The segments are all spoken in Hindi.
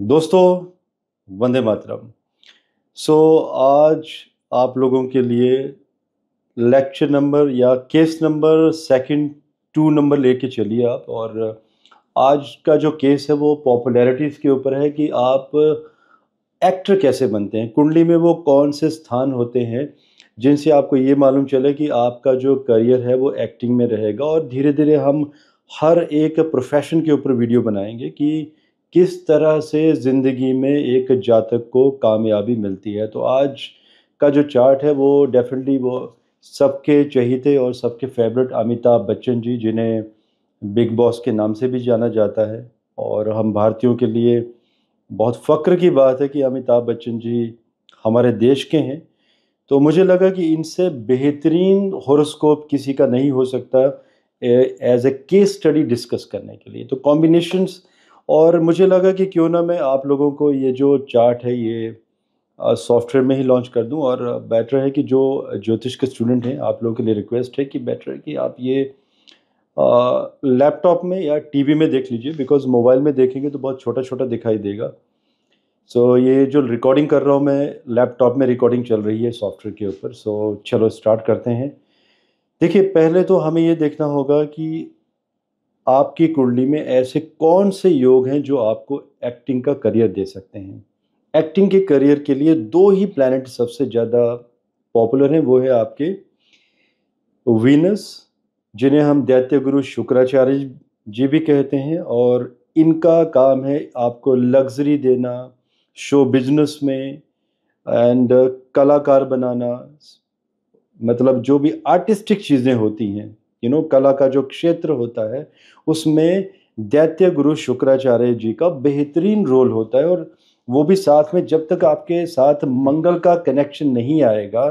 दोस्तों, वंदे मातरम। सो आज आप लोगों के लिए लेक्चर नंबर या केस नंबर सेकंड 2 नंबर लेके चलिए आप। और आज का जो केस है वो पॉपुलैरिटीज़ के ऊपर है कि आप एक्टर कैसे बनते हैं। कुंडली में वो कौन से स्थान होते हैं जिनसे आपको ये मालूम चले कि आपका जो करियर है वो एक्टिंग में रहेगा। और धीरे धीरे हम हर एक प्रोफेशन के ऊपर वीडियो बनाएंगे कि किस तरह से ज़िंदगी में एक जातक को कामयाबी मिलती है। तो आज का जो चार्ट है वो डेफिनेटली वो सबके चहीते और सबके फेवरेट अमिताभ बच्चन जी, जिन्हें बिग बॉस के नाम से भी जाना जाता है। और हम भारतीयों के लिए बहुत फ़क्र की बात है कि अमिताभ बच्चन जी हमारे देश के हैं। तो मुझे लगा कि इनसे बेहतरीन हॉरोस्कोप किसी का नहीं हो सकता as a case study discuss करने के लिए। तो कॉम्बिनेशंस, और मुझे लगा कि क्यों ना मैं आप लोगों को ये जो चार्ट है ये सॉफ्टवेयर में ही लॉन्च कर दूं। और बेटर है कि जो ज्योतिष के स्टूडेंट हैं, आप लोगों के लिए रिक्वेस्ट है कि बेटर है कि आप ये लैपटॉप में या टीवी में देख लीजिए, बिकॉज मोबाइल में देखेंगे तो बहुत छोटा छोटा दिखाई देगा। सो ये जो रिकॉर्डिंग कर रहा हूँ मैं, लैपटॉप में रिकॉर्डिंग चल रही है सॉफ्टवेयर के ऊपर। सो चलो स्टार्ट करते हैं। देखिए, पहले तो हमें ये देखना होगा कि आपकी कुंडली में ऐसे कौन से योग हैं जो आपको एक्टिंग का करियर दे सकते हैं। एक्टिंग के करियर के लिए दो ही प्लैनेट सबसे ज़्यादा पॉपुलर हैं, वो है आपके वीनस, जिन्हें हम दैत्य गुरु शुक्राचार्य जी भी कहते हैं। और इनका काम है आपको लग्जरी देना, शो बिजनेस में, एंड कलाकार बनाना। मतलब जो भी आर्टिस्टिक चीज़ें होती हैं, कला का जो क्षेत्र होता है उसमें दैत्य गुरु शुक्राचार्य जी का बेहतरीन रोल होता है। और वो भी साथ में, जब तक आपके साथ मंगल का कनेक्शन नहीं आएगा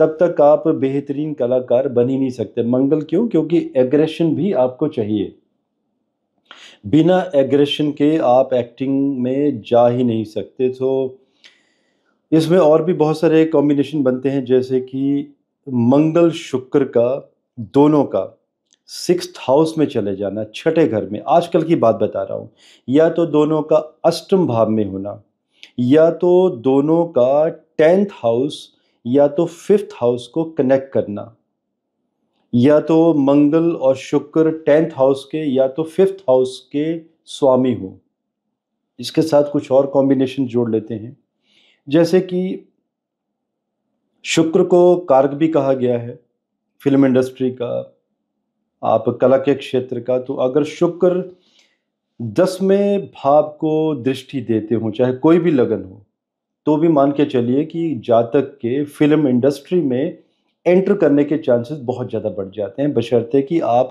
तब तक आप बेहतरीन कलाकार बन ही नहीं सकते। मंगल क्यों? क्योंकि एग्रेशन भी आपको चाहिए। बिना एग्रेशन के आप एक्टिंग में जा ही नहीं सकते। तो इसमें और भी बहुत सारे कॉम्बिनेशन बनते हैं, जैसे कि मंगल शुक्र का दोनों का सिक्स्थ हाउस में चले जाना, छठे घर में। आजकल की बात बता रहा हूँ। या तो दोनों का अष्टम भाव में होना, या तो दोनों का 10th हाउस या तो 5th हाउस को कनेक्ट करना, या तो मंगल और शुक्र 10th हाउस के या तो 5th हाउस के स्वामी हो। इसके साथ कुछ और कॉम्बिनेशन जोड़ लेते हैं, जैसे कि शुक्र को कारक भी कहा गया है फिल्म इंडस्ट्री का, आप कला के क्षेत्र का। तो अगर शुक्र 10वें भाव को दृष्टि देते हो, चाहे कोई भी लगन हो, तो भी मान के चलिए कि जातक के फिल्म इंडस्ट्री में एंटर करने के चांसेस बहुत ज़्यादा बढ़ जाते हैं, बशर्ते कि आप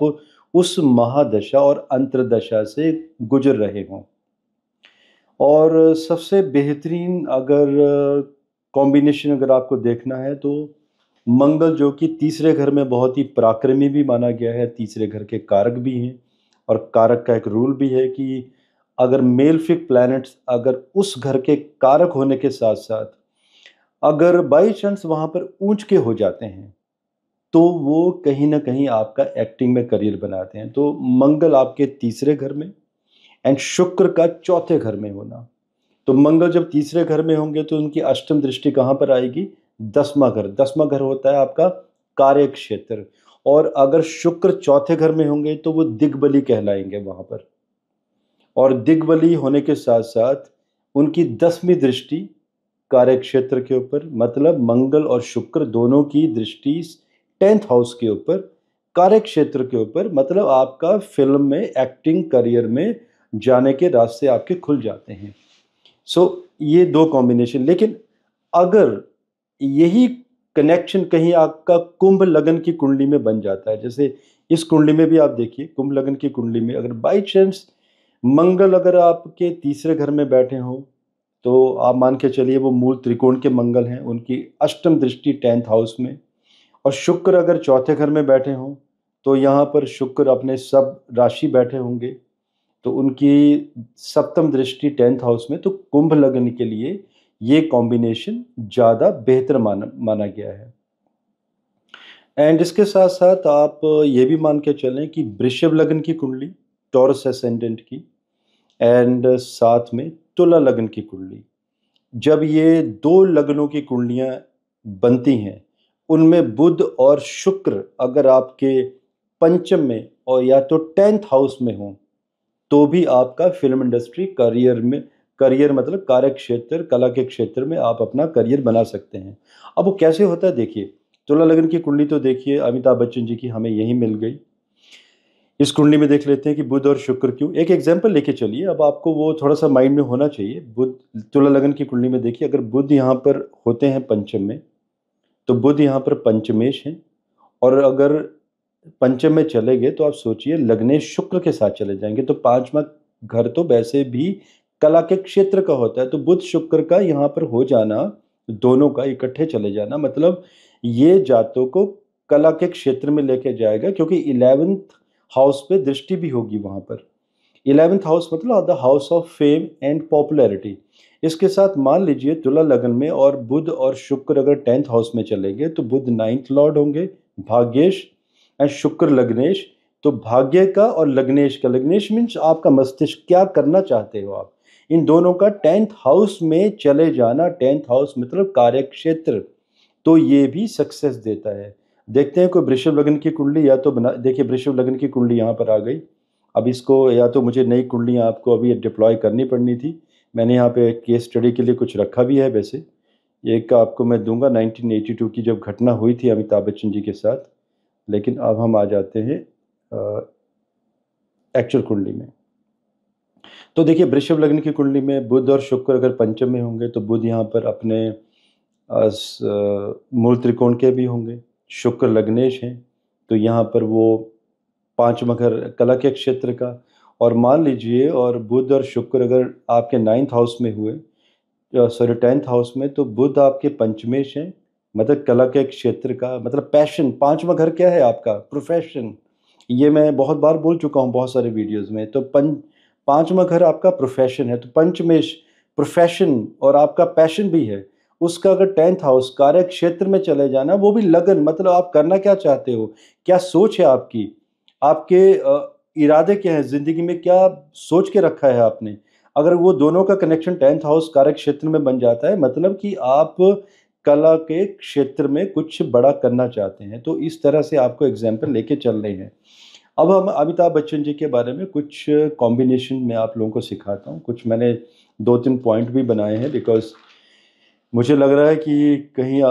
उस महादशा और अंतरदशा से गुजर रहे हों। और सबसे बेहतरीन अगर कॉम्बिनेशन अगर आपको देखना है तो मंगल, जो कि तीसरे घर में बहुत ही पराक्रमी भी माना गया है, तीसरे घर के कारक भी हैं। और कारक का एक रूल भी है कि अगर मेलफिक प्लैनेट्स अगर उस घर के कारक होने के साथ साथ अगर बाई चांस वहाँ पर ऊंच के हो जाते हैं तो वो कहीं ना कहीं आपका एक्टिंग में करियर बनाते हैं। तो मंगल आपके तीसरे घर में एंड शुक्र का चौथे घर में होना। तो मंगल जब तीसरे घर में होंगे तो उनकी अष्टम दृष्टि कहाँ पर आएगी? 10वां घर। 10वां घर होता है आपका कार्य क्षेत्र। और अगर शुक्र चौथे घर में होंगे तो वो दिग्बली कहलाएंगे वहां पर। और दिग्बली होने के साथ साथ उनकी 10वीं दृष्टि कार्य क्षेत्र के ऊपर, मतलब मंगल और शुक्र दोनों की दृष्टि 10th हाउस के ऊपर, कार्य क्षेत्र के ऊपर, मतलब आपका फिल्म में एक्टिंग करियर में जाने के रास्ते आपके खुल जाते हैं। सो ये दो कॉम्बिनेशन। लेकिन अगर यही कनेक्शन कहीं आपका कुंभ लगन की कुंडली में बन जाता है, जैसे इस कुंडली में भी आप देखिए, कुंभ लगन की कुंडली में अगर बाई चांस मंगल अगर आपके तीसरे घर में बैठे हो, तो आप मान के चलिए वो मूल त्रिकोण के मंगल हैं, उनकी अष्टम दृष्टि 10th हाउस में। और शुक्र अगर चौथे घर में बैठे हों तो यहाँ पर शुक्र अपने सब राशि बैठे होंगे, तो उनकी सप्तम दृष्टि 10th हाउस में। तो कुंभ लग्न के लिए ये कॉम्बिनेशन ज़्यादा बेहतर माना माना गया है। एंड इसके साथ साथ आप ये भी मान के चलें कि वृषभ लग्न की कुंडली, टॉरस एसेंडेंट की, एंड साथ में तुला लगन की कुंडली, जब ये दो लगनों की कुंडलियां बनती हैं, उनमें बुध और शुक्र अगर आपके पंचम में और या तो 10th हाउस में हो, तो भी आपका फिल्म इंडस्ट्री करियर मतलब कार्य क्षेत्र, कला के क्षेत्र में आप अपना करियर बना सकते हैं। अब वो कैसे होता है देखिए, तुला लगन की कुंडली तो देखिए अमिताभ बच्चन जी की हमें यही मिल गई। इस कुंडली में देख लेते हैं कि बुध और शुक्र क्यों, एक एग्जाम्पल लेके चलिए, अब आपको वो थोड़ा सा माइंड में होना चाहिए। बुध, तुला लगन की कुंडली में देखिए, अगर बुध यहाँ पर होते हैं पंचम में, तो बुध यहाँ पर पंचमेश है, और अगर पंचम में चले गए तो आप सोचिए लग्नेश शुक्र के साथ चले जाएंगे, तो पांचवा घर तो वैसे भी कला के क्षेत्र का होता है, तो बुध शुक्र का यहाँ पर हो जाना, दोनों का इकट्ठे चले जाना, मतलब ये जातों को कला के क्षेत्र में लेके जाएगा, क्योंकि 11th हाउस पे दृष्टि भी होगी वहां पर। 11th हाउस मतलब the house of fame and popularity. इसके साथ मान लीजिए तुला लगन में और बुध और शुक्र अगर 10th हाउस में चलेंगे, तो बुध 9th लॉर्ड होंगे, भाग्येश, एंड शुक्र लग्नेश। तो भाग्य का और लग्नेश का, लग्नेश मीन्स आपका मस्तिष्क, क्या करना चाहते हो आप, इन दोनों का 10th हाउस में चले जाना, 10th हाउस मतलब कार्य क्षेत्र, तो ये भी सक्सेस देता है। देखते हैं कोई वृषभ लगन की कुंडली, या तो बना देखिए वृषभ लगन की कुंडली यहाँ पर आ गई। अब इसको या तो मुझे नई कुंडलियाँ आपको अभी डिप्लॉय करनी पड़नी थी, मैंने यहाँ पे केस स्टडी के लिए कुछ रखा भी है वैसे, एक आपको मैं दूंगा 1982 की जब घटना हुई थी अमिताभ बच्चन जी के साथ। लेकिन अब हम आ जाते हैं एक्चुअल कुंडली में। तो देखिए वृषभ लग्न की कुंडली में बुध और शुक्र अगर पंचम में होंगे, तो बुध यहाँ पर अपने मूल त्रिकोण के भी होंगे, शुक्र लग्नेश हैं, तो यहाँ पर वो पांचवा घर कला के क्षेत्र का। और मान लीजिए और बुध और शुक्र अगर आपके 9th हाउस में हुए, सॉरी 10th हाउस में, तो बुध आपके पंचमेश हैं, मतलब कला के क्षेत्र का, मतलब पैशन। पांचवा घर क्या है आपका, प्रोफेशन, ये मैं बहुत बार बोल चुका हूँ बहुत सारे वीडियोस में। तो पांचवा घर आपका प्रोफेशन है, तो पंचमेश प्रोफेशन और आपका पैशन भी है, उसका अगर 10th हाउस कार्य क्षेत्र में चले जाना, वो भी लगन, मतलब आप करना क्या चाहते हो, क्या सोच है आपकी, आपके इरादे क्या है जिंदगी में, क्या सोच के रखा है आपने, अगर वो दोनों का कनेक्शन 10th हाउस कार्य क्षेत्र में बन जाता है, मतलब कि आप कला के क्षेत्र में कुछ बड़ा करना चाहते हैं। तो इस तरह से आपको एग्जाम्पल लेके चल रहे हैं। अब हम अमिताभ बच्चन जी के बारे में कुछ कॉम्बिनेशन में आप लोगों को सिखाता हूँ, कुछ मैंने 2-3 पॉइंट भी बनाए हैं, बिकॉज मुझे लग रहा है कि कहीं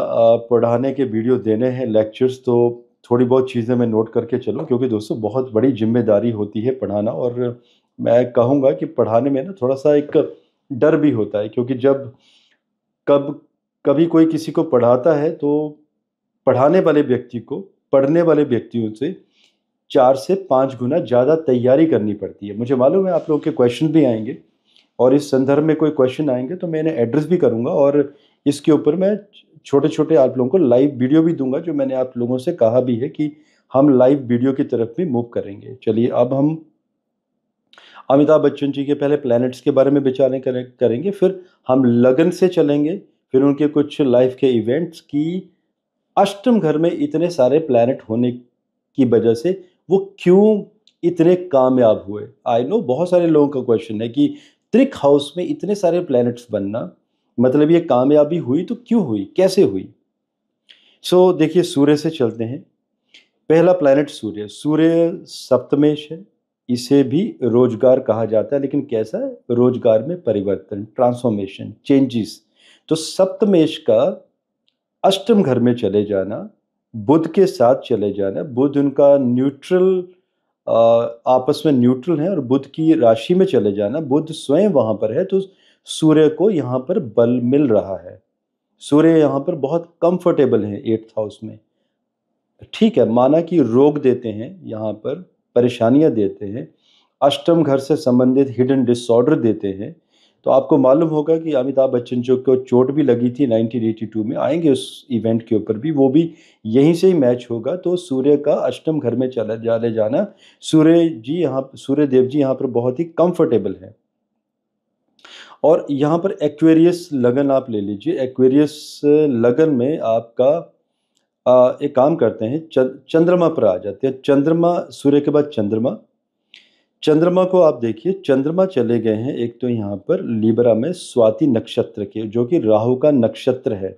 पढ़ाने के वीडियो देने हैं, लेक्चर्स, तो थोड़ी बहुत चीज़ें मैं नोट करके चलूँ, क्योंकि दोस्तों बहुत बड़ी जिम्मेदारी होती है पढ़ाना। और मैं कहूँगा कि पढ़ाने में ना थोड़ा सा एक डर भी होता है, क्योंकि जब कब कभी कोई किसी को पढ़ाता है, तो पढ़ाने वाले व्यक्ति को पढ़ने वाले व्यक्तियों से 4 से 5 गुना ज़्यादा तैयारी करनी पड़ती है। मुझे मालूम है आप लोगों के क्वेश्चन भी आएंगे, और इस संदर्भ में कोई क्वेश्चन आएंगे तो मैं इन्हें एड्रेस भी करूंगा, और इसके ऊपर मैं छोटे छोटे आप लोगों को लाइव वीडियो भी दूंगा, जो मैंने आप लोगों से कहा भी है कि हम लाइव वीडियो की तरफ भी मूव करेंगे। चलिए अब हम अमिताभ बच्चन जी के पहले प्लैनेट्स के बारे में विचार करेंगे, फिर हम लगन से चलेंगे, फिर उनके कुछ लाइफ के इवेंट्स की अष्टम घर में इतने सारे प्लैनेट होने की वजह से वो क्यों इतने कामयाब हुए। आई नो बहुत सारे लोगों का क्वेश्चन है कि त्रिक हाउस में इतने सारे प्लैनेट्स बनना, मतलब ये कामयाबी हुई तो क्यों हुई, कैसे हुई। सो देखिए सूर्य से चलते हैं। पहला प्लैनेट सूर्य, सूर्य सप्तमेश है, इसे भी रोजगार कहा जाता है, लेकिन कैसा है, रोजगार में परिवर्तन, ट्रांसफॉर्मेशन, चेंजेस। तो सप्तमेश का अष्टम घर में चले जाना, बुध के साथ चले जाना, बुध उनका न्यूट्रल, आपस में न्यूट्रल है, और बुध की राशि में चले जाना, बुध स्वयं वहां पर है, तो सूर्य को यहाँ पर बल मिल रहा है। सूर्य यहाँ पर बहुत कंफर्टेबल है 8th हाउस में। ठीक है, माना कि रोग देते हैं यहाँ पर, परेशानियां देते हैं, अष्टम घर से संबंधित हिडन डिसऑर्डर देते हैं। तो आपको मालूम होगा कि अमिताभ बच्चन जो को चोट भी लगी थी 1982 में, आएंगे उस इवेंट के ऊपर भी, वो भी यहीं से ही मैच होगा। तो सूर्य का अष्टम घर में चले जाना, सूर्य देव जी यहाँ पर बहुत ही कंफर्टेबल है। और यहाँ पर एक्वेरियस लगन आप ले लीजिए, एक्वेरियस लगन में आपका एक काम करते हैं, चंद्रमा पर आ जाते हैं। चंद्रमा, सूर्य के बाद चंद्रमा, चंद्रमा को आप देखिए, चंद्रमा चले गए हैं एक तो यहाँ पर लिब्रा में स्वाति नक्षत्र के, जो कि राहु का नक्षत्र है।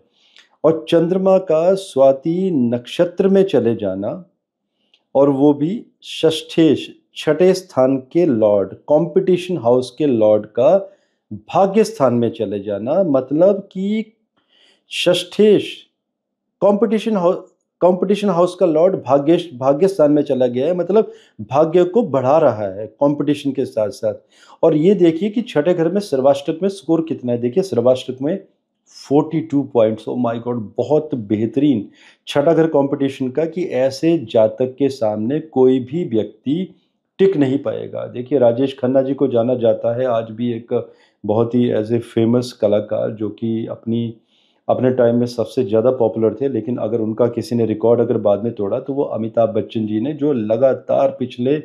और चंद्रमा का स्वाति नक्षत्र में चले जाना, और वो भी षष्ठेश, छठे स्थान के लॉर्ड, कंपटीशन हाउस के लॉर्ड का भाग्य स्थान में चले जाना, मतलब कि षष्ठेश, कंपटीशन हाउस का लॉर्ड भाग्य स्थान में चला गया है, मतलब भाग्य को बढ़ा रहा है कंपटीशन के साथ साथ। और ये देखिए कि छठे घर में सर्वाष्टक में स्कोर कितना है, देखिए सर्वाष्टक में 42 पॉइंट्स। ओ माय गॉड, बहुत बेहतरीन छठा घर कंपटीशन का, कि ऐसे जातक के सामने कोई भी व्यक्ति टिक नहीं पाएगा। देखिए राजेश खन्ना जी को जाना जाता है आज भी एक बहुत ही एज ए फेमस कलाकार, जो कि अपने टाइम में सबसे ज़्यादा पॉपुलर थे, लेकिन अगर उनका किसी ने रिकॉर्ड अगर बाद में तोड़ा तो वो अमिताभ बच्चन जी ने, जो लगातार पिछले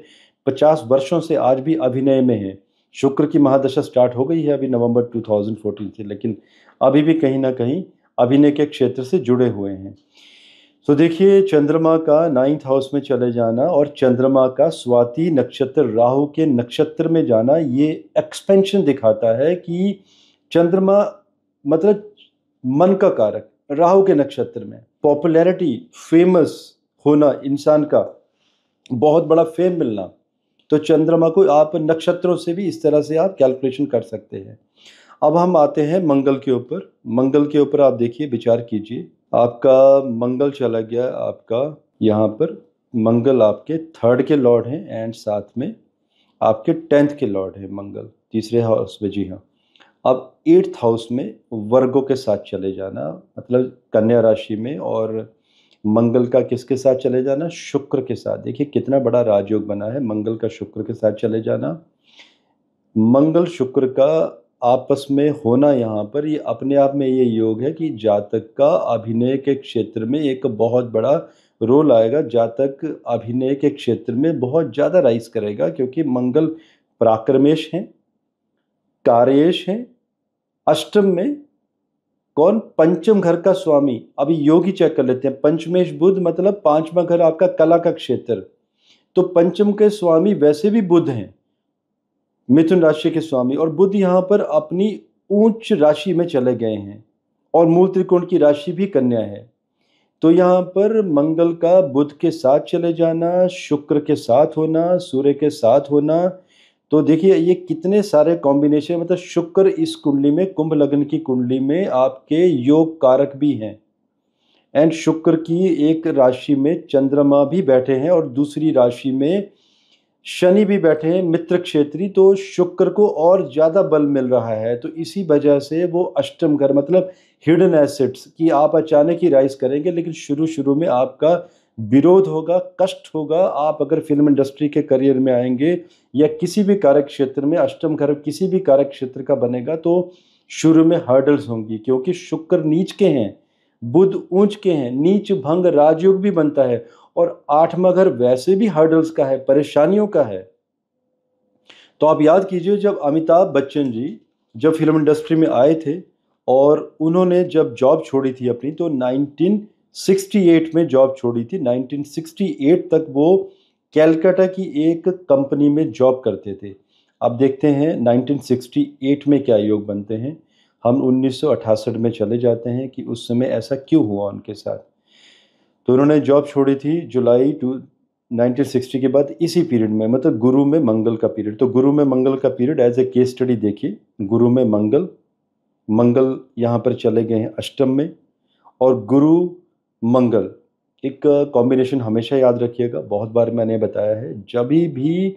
50 वर्षों से आज भी अभिनय में है। शुक्र की महादशा स्टार्ट हो गई है अभी नवंबर 2014 से, लेकिन अभी भी कहीं ना कहीं अभिनय के क्षेत्र से जुड़े हुए हैं। तो देखिए चंद्रमा का 9th हाउस में चले जाना और चंद्रमा का स्वाति नक्षत्र राहु के नक्षत्र में जाना, ये एक्सपेंशन दिखाता है कि चंद्रमा मतलब मन का कारक, राहु के नक्षत्र में पॉपुलैरिटी, फेमस होना, इंसान का बहुत बड़ा फेम मिलना, तो चंद्रमा को आप नक्षत्रों से भी इस तरह से आप कैलकुलेशन कर सकते हैं। अब हम आते हैं मंगल के ऊपर। मंगल के ऊपर आप देखिए, विचार कीजिए, आपका मंगल चला गया, आपका यहाँ पर मंगल आपके 3rd के लॉर्ड हैं, एंड साथ में आपके 10th के लॉर्ड हैं मंगल, तीसरे हाउस में। जी हाँ, अब 8th हाउस में वर्गों के साथ चले जाना, मतलब कन्या राशि में, और मंगल का किसके साथ चले जाना, शुक्र के साथ। देखिए कितना बड़ा राजयोग बना है, मंगल का शुक्र के साथ चले जाना। मंगल शुक्र का आपस में होना यहाँ पर, ये अपने आप में ये योग है कि जातक का अभिनय के क्षेत्र में एक बहुत बड़ा रोल आएगा। जातक अभिनय के क्षेत्र में बहुत ज़्यादा राइज करेगा, क्योंकि मंगल पराक्रमेश हैं, कार्येश हैं। अष्टम में कौन, पंचम घर का स्वामी। अभी योग ही चेक कर लेते हैं। पंचमेश बुध, मतलब 5वां घर आपका कला का क्षेत्र, तो पंचम के स्वामी वैसे भी बुध हैं, मिथुन राशि के स्वामी, और बुध यहाँ पर अपनी उच्च राशि में चले गए हैं, और मूल त्रिकोण की राशि भी कन्या है। तो यहाँ पर मंगल का बुध के साथ चले जाना, शुक्र के साथ होना, सूर्य के साथ होना, तो देखिए ये कितने सारे कॉम्बिनेशन, मतलब शुक्र इस कुंडली में, कुंभ लग्न की कुंडली में आपके योग कारक भी हैं। एंड शुक्र की एक राशि में चंद्रमा भी बैठे हैं, और दूसरी राशि में शनि भी बैठे हैं, मित्र क्षेत्री, तो शुक्र को और ज़्यादा बल मिल रहा है। तो इसी वजह से वो अष्टम घर, मतलब हिडन एसेट्स की आप अचानक ही राइज करेंगे, लेकिन शुरू शुरू में आपका विरोध होगा, कष्ट होगा। आप अगर फिल्म इंडस्ट्री के करियर में आएंगे या किसी भी कार्य क्षेत्र में, अष्टम घर किसी भी कार्य क्षेत्र का बनेगा, तो शुरू में हर्डल्स होंगी, क्योंकि शुक्र नीच के हैं, बुध ऊंच के हैं, नीच भंग राजयोग भी बनता है, और 8वां घर वैसे भी हर्डल्स का है, परेशानियों का है। तो आप याद कीजिए, जब अमिताभ बच्चन जी जब फिल्म इंडस्ट्री में आए थे, और उन्होंने जब जॉब छोड़ी थी अपनी, तो 1968 में जॉब छोड़ी थी। 1968 तक वो कैलकाटा की एक कंपनी में जॉब करते थे। अब देखते हैं 1968 में क्या योग बनते हैं। हम 1968 में चले जाते हैं कि उस समय ऐसा क्यों हुआ उनके साथ। तो उन्होंने जॉब छोड़ी थी जुलाई 1960 के बाद, इसी पीरियड में, मतलब गुरु में मंगल का पीरियड। तो गुरु में मंगल का period as a case study देखिए। गुरु में मंगल यहाँ पर चले गए हैं अष्टम में, और गुरु मंगल एक कॉम्बिनेशन हमेशा याद रखिएगा, बहुत बार मैंने बताया है, जब भी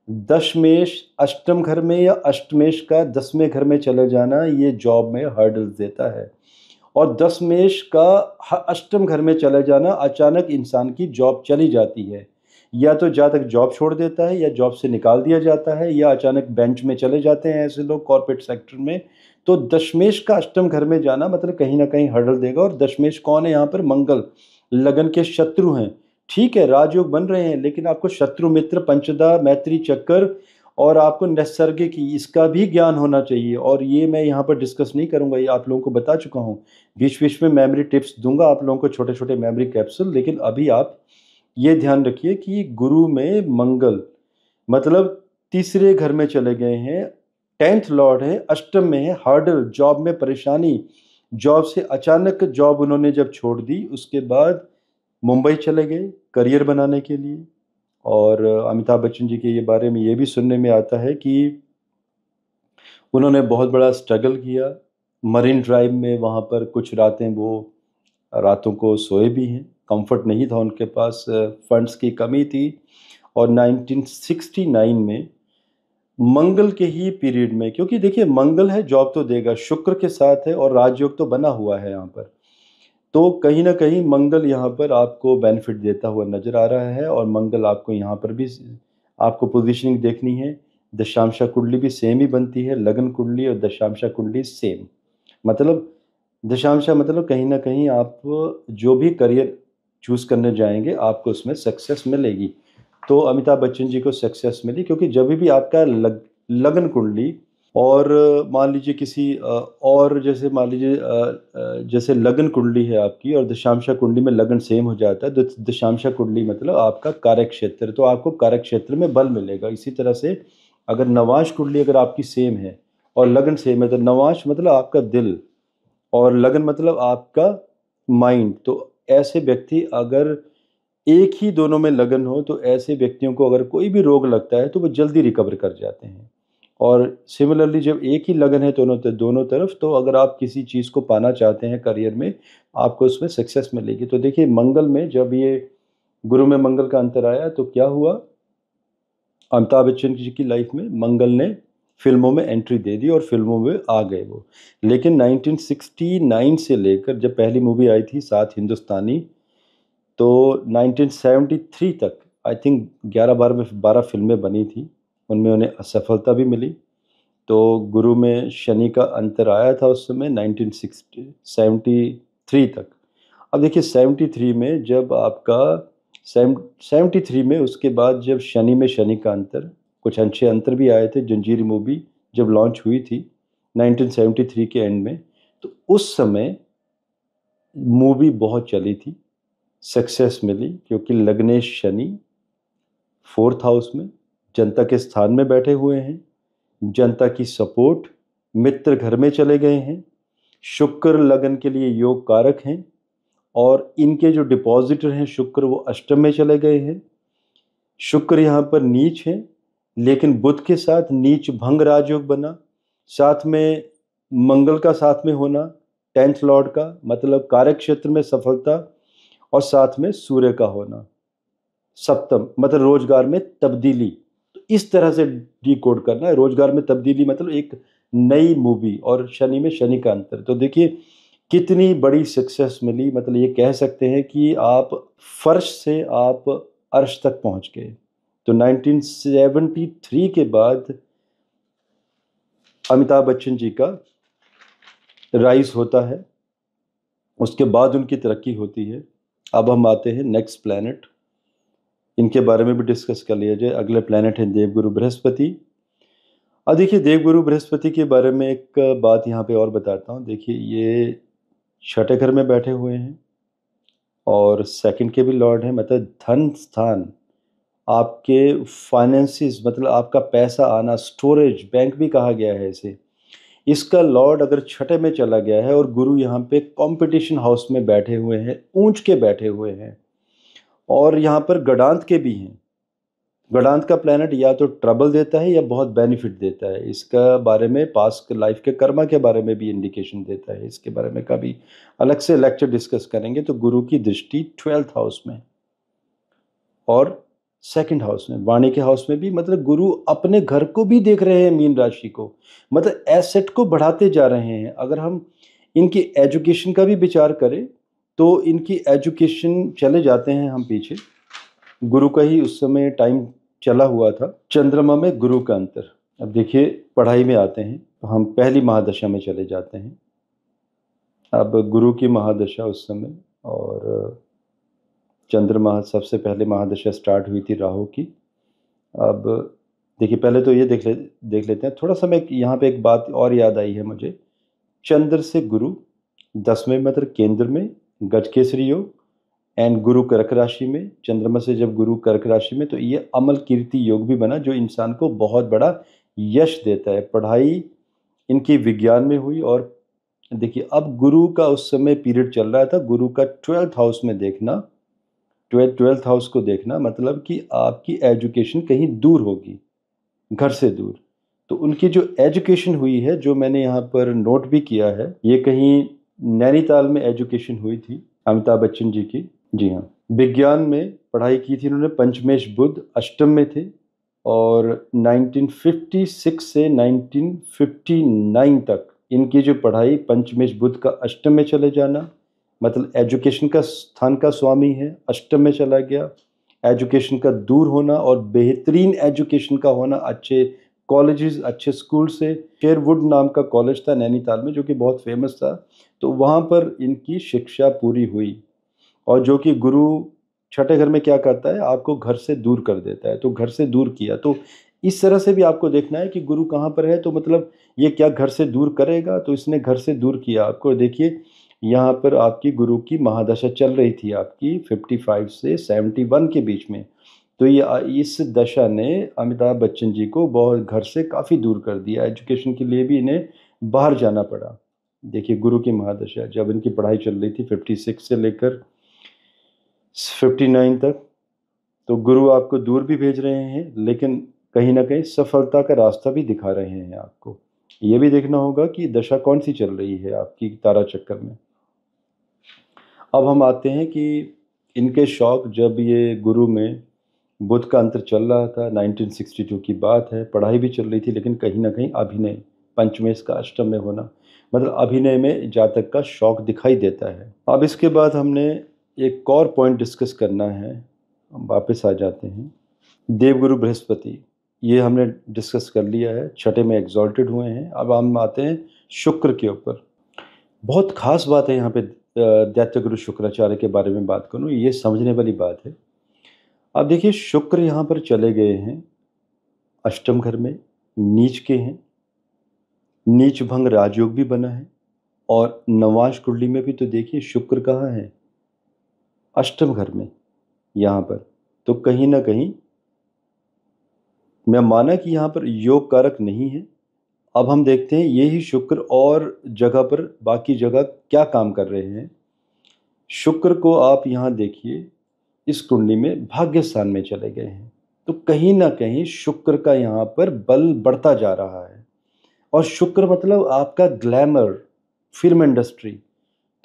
दशमेश अष्टम घर में या अष्टमेश का 10वें घर में चले जाना, ये जॉब में हर्डल्स देता है। और दशमेश का अष्टम घर में चले जाना, अचानक इंसान की जॉब चली जाती है, या तो जातक जॉब छोड़ देता है, या जॉब से निकाल दिया जाता है, या अचानक बेंच में चले जाते हैं ऐसे लोग कॉर्पोरेट सेक्टर में। तो दशमेश का अष्टम घर में जाना मतलब कहीं ना कहीं हर्डल देगा। और दशमेश कौन है यहाँ पर, मंगल, लगन के शत्रु हैं। ठीक है, राजयोग बन रहे हैं, लेकिन आपको शत्रु मित्र पंचदा मैत्री चक्कर, और आपको निसर्ग की इसका भी ज्ञान होना चाहिए। और ये मैं यहाँ पर डिस्कस नहीं करूँगा, ये आप लोगों को बता चुका हूँ। बीच बीच में मेमोरी टिप्स दूंगा आप लोगों को, छोटे छोटे मेमोरी कैप्सूल। लेकिन अभी आप ये ध्यान रखिए कि गुरु में मंगल, मतलब तीसरे घर में चले गए हैं, 10th लॉर्ड है, अष्टम में है, हार्डर, जॉब में परेशानी, जॉब से अचानक जॉब उन्होंने जब छोड़ दी, उसके बाद मुंबई चले गए करियर बनाने के लिए। और अमिताभ बच्चन जी के ये बारे में ये भी सुनने में आता है कि उन्होंने बहुत बड़ा स्ट्रगल किया, मरीन ड्राइव में वहाँ पर कुछ रातें वो रातों को सोए भी हैं, कंफर्ट नहीं था उनके पास, फंड्स की कमी थी। और 1969 में मंगल के ही पीरियड में, क्योंकि देखिए मंगल है जॉब तो देगा, शुक्र के साथ है और राजयोग तो बना हुआ है यहाँ पर, तो कहीं ना कहीं मंगल यहाँ पर आपको बेनिफिट देता हुआ नजर आ रहा है। और मंगल आपको यहाँ पर भी आपको पोजीशनिंग देखनी है, दशांशा कुंडली भी सेम ही बनती है, लगन कुंडली और दशांशा कुंडली सेम, मतलब दशांशा मतलब कहीं ना कहीं आप जो भी करियर चूज करने जाएंगे आपको उसमें सक्सेस मिलेगी। तो अमिताभ बच्चन जी को सक्सेस मिली, क्योंकि जब भी आपका लगन कुंडली और मान लीजिए किसी और जैसे मान लीजिए जैसे लगन कुंडली है आपकी और दशांशा कुंडली में लगन सेम हो जाता है, तो दशांशा कुंडली मतलब आपका कार्य क्षेत्र, तो आपको कार्य क्षेत्र में बल मिलेगा। इसी तरह से अगर नवांश कुंडली अगर आपकी सेम है और लगन सेम है, तो नवांश मतलब आपका दिल और लगन मतलब आपका माइंड। तो ऐसे व्यक्ति अगर एक ही दोनों में लगन हो, तो ऐसे व्यक्तियों को अगर कोई भी रोग लगता है तो वो जल्दी रिकवर कर जाते हैं। और सिमिलरली जब एक ही लगन है दोनों तरफ, तो अगर आप किसी चीज़ को पाना चाहते हैं करियर में, आपको उसमें सक्सेस मिलेगी। तो देखिए मंगल में जब ये गुरु में मंगल का अंतर आया तो क्या हुआ, अमिताभ बच्चन जी की लाइफ में मंगल ने फिल्मों में एंट्री दे दी और फिल्मों में आ गए वो। लेकिन 1969 से लेकर जब पहली मूवी आई थी सात हिंदुस्तानी, तो 1973 तक आई थिंक 11-12 फिल्में बनी थी, उनमें उन्हें असफलता भी मिली। तो गुरु में शनि का अंतर आया था उस समय 1973 तक। अब देखिए 73 में जब आपका 73 में उसके बाद जब शनि में शनि का अंतर, कुछ अच्छे अंतर भी आए थे, जंजीर मूवी जब लॉन्च हुई थी 1973 के एंड में, तो उस समय मूवी बहुत चली थी, सक्सेस मिली, क्योंकि लग्नेश शनि 4th हाउस में जनता के स्थान में बैठे हुए हैं, जनता की सपोर्ट, मित्र घर में चले गए हैं, शुक्र लगन के लिए योग कारक हैं, और इनके जो डिपॉजिटर हैं शुक्र वो अष्टम में चले गए हैं। शुक्र यहाँ पर नीच है, लेकिन बुध के साथ नीच भंग राजयोग बना, साथ में मंगल का साथ में होना 10th लॉर्ड का मतलब कार्य क्षेत्र में सफलता, और साथ में सूर्य का होना सप्तम मतलब रोजगार में तब्दीली। तो इस तरह से डिकोड करना है, रोजगार में तब्दीली मतलब एक नई मूवी, और शनि में शनि का अंतर। तो देखिए कितनी बड़ी सक्सेस मिली, मतलब ये कह सकते हैं कि आप फर्श से आप अर्श तक पहुंच गए। तो 1973 के बाद अमिताभ बच्चन जी का राइज होता है, उसके बाद उनकी तरक्की होती है। अब हम आते हैं नेक्स्ट प्लैनेट, इनके बारे में भी डिस्कस कर लिया जाए। अगले प्लैनेट है देवगुरु बृहस्पति। अब देखिए देवगुरु बृहस्पति के बारे में एक बात यहाँ पे और बताता हूँ। देखिए ये छठे घर में बैठे हुए हैं और सेकंड के भी लॉर्ड हैं, मतलब धन स्थान, आपके फाइनेंसिस मतलब आपका पैसा आना, स्टोरेज बैंक भी कहा गया है इसे, इसका लॉर्ड अगर छठे में चला गया है और गुरु यहाँ पे कंपटीशन हाउस में बैठे हुए हैं, ऊंच के बैठे हुए हैं, और यहाँ पर गडांत के भी हैं। गडांत का प्लैनेट या तो ट्रबल देता है या बहुत बेनिफिट देता है, इसका बारे में पास्ट लाइफ के कर्मा के बारे में भी इंडिकेशन देता है, इसके बारे में कभी अलग से लेक्चर डिस्कस करेंगे। तो गुरु की दृष्टि 12th हाउस में और सेकंड हाउस में, वाणी के हाउस में भी, मतलब गुरु अपने घर को भी देख रहे हैं, मीन राशि को, मतलब एसेट को बढ़ाते जा रहे हैं। अगर हम इनकी एजुकेशन का भी विचार करें तो इनकी एजुकेशन चले जाते हैं हम पीछे, गुरु का ही उस समय टाइम चला हुआ था, चंद्रमा में गुरु का अंतर। अब देखिए पढ़ाई में आते हैं तो हम पहली महादशा में चले जाते हैं। अब गुरु की महादशा उस समय, और चंद्रमा सबसे पहले महादशा स्टार्ट हुई थी राहु की। अब देखिए पहले तो ये देख लेते हैं थोड़ा सा। मैं यहाँ पे एक बात और याद आई है मुझे, चंद्र से गुरु 10वें मतलब केंद्र में गजकेसरी योग, एंड गुरु कर्क राशि में, चंद्रमा से जब गुरु कर्क राशि में, तो ये अमल कीर्ति योग भी बना जो इंसान को बहुत बड़ा यश देता है। पढ़ाई इनकी विज्ञान में हुई। और देखिए अब गुरु का उस समय पीरियड चल रहा था, गुरु का 12th हाउस में देखना, 12th हाउस को देखना मतलब कि आपकी एजुकेशन कहीं दूर होगी, घर से दूर। तो उनकी जो एजुकेशन हुई है, जो मैंने यहाँ पर नोट भी किया है, ये कहीं नैनीताल में एजुकेशन हुई थी अमिताभ बच्चन जी की। जी हाँ, विज्ञान में पढ़ाई की थी इन्होंने। पंचमेश बुध अष्टम में थे और 1956 से 1959 तक इनकी जो पढ़ाई, पंचमेश बुध का अष्टम में चले जाना मतलब एजुकेशन का स्थान का स्वामी है, अष्टम में चला गया। एजुकेशन का दूर होना और बेहतरीन एजुकेशन का होना, अच्छे कॉलेजेस, अच्छे स्कूल से। शेरवुड नाम का कॉलेज था नैनीताल में जो कि बहुत फेमस था, तो वहाँ पर इनकी शिक्षा पूरी हुई। और जो कि गुरु छठे घर में क्या करता है, आपको घर से दूर कर देता है, तो घर से दूर किया। तो इस तरह से भी आपको देखना है कि गुरु कहाँ पर है, तो मतलब ये क्या घर से दूर करेगा, तो इसने घर से दूर किया आपको। देखिए यहाँ पर आपकी गुरु की महादशा चल रही थी आपकी 55 से 71 के बीच में। तो ये इस दशा ने अमिताभ बच्चन जी को बहुत घर से काफ़ी दूर कर दिया, एजुकेशन के लिए भी इन्हें बाहर जाना पड़ा। देखिए गुरु की महादशा जब इनकी पढ़ाई चल रही थी 56 से लेकर 59 तक, तो गुरु आपको दूर भी भेज रहे हैं, लेकिन कहीं ना कहीं सफलता का रास्ता भी दिखा रहे हैं आपको। ये भी देखना होगा कि दशा कौन सी चल रही है आपकी तारा चक्कर में। अब हम आते हैं कि इनके शौक, जब ये गुरु में बुध का अंतर चल रहा था, 1962 की बात है, पढ़ाई भी चल रही थी, लेकिन कहीं ना कहीं अभिनय, पंचमेश का अष्टम में होना मतलब अभिनय में जातक का शौक दिखाई देता है। अब इसके बाद हमने एक और पॉइंट डिस्कस करना है, हम वापस आ जाते हैं। देवगुरु बृहस्पति, ये हमने डिस्कस कर लिया है, छठे में एग्जॉल्टेड हुए हैं। अब हम आते हैं शुक्र के ऊपर। बहुत खास बात है यहाँ पे, दैत्य गुरु शुक्राचार्य के बारे में बात करूँ, ये समझने वाली बात है। अब देखिए शुक्र यहाँ पर चले गए हैं अष्टम घर में, नीच के हैं, नीच भंग राजयोग भी बना है। और नवांश कुंडली में भी तो देखिए शुक्र कहाँ है, अष्टम घर में यहाँ पर। तो कहीं ना कहीं मैं माना कि यहाँ पर योग कारक नहीं है। अब हम देखते हैं यही शुक्र और जगह पर, बाकी जगह क्या काम कर रहे हैं। शुक्र को आप यहाँ देखिए, इस कुंडली में भाग्य स्थान में चले गए हैं, तो कहीं ना कहीं शुक्र का यहाँ पर बल बढ़ता जा रहा है। और शुक्र मतलब आपका ग्लैमर, फिल्म इंडस्ट्री,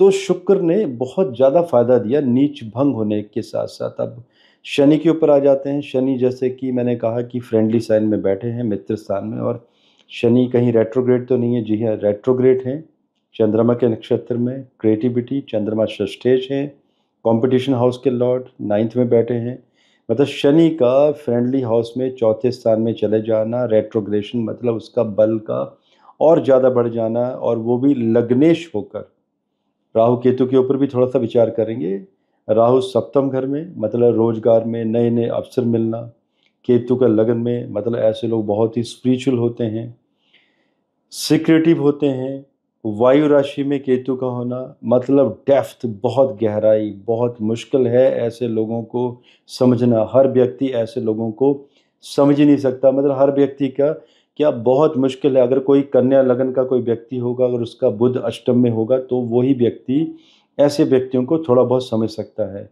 तो शुक्र ने बहुत ज़्यादा फायदा दिया नीच भंग होने के साथ साथ। अब शनि के ऊपर आ जाते हैं। शनि जैसे कि मैंने कहा कि फ्रेंडली साइन में बैठे हैं, मित्र स्थान में, और शनि कहीं रेट्रोग्रेड तो नहीं है, जी हाँ रेट्रोग्रेड हैं, चंद्रमा के नक्षत्र में। क्रिएटिविटी, चंद्रमा षष्ठेश है, कंपटीशन हाउस के लॉर्ड 9th में बैठे हैं। मतलब शनि का फ्रेंडली हाउस में चौथे स्थान में चले जाना, रेट्रोग्रेशन मतलब उसका बल का और ज़्यादा बढ़ जाना, और वो भी लग्नेश होकर। राहु केतु के ऊपर भी थोड़ा सा विचार करेंगे। राहु सप्तम घर में मतलब रोजगार में नए नए अवसर मिलना, केतु का लगन में मतलब ऐसे लोग बहुत ही स्पिरिचुअल होते हैं, सीक्रेटिव होते हैं। वायु राशि में केतु का होना मतलब डेप्थ, बहुत गहराई, बहुत मुश्किल है ऐसे लोगों को समझना। हर व्यक्ति ऐसे लोगों को समझ ही नहीं सकता, मतलब हर व्यक्ति का क्या बहुत मुश्किल है। अगर कोई कन्या लगन का कोई व्यक्ति होगा, अगर उसका बुध अष्टम में होगा, तो वही व्यक्ति ऐसे व्यक्तियों को थोड़ा बहुत समझ सकता है।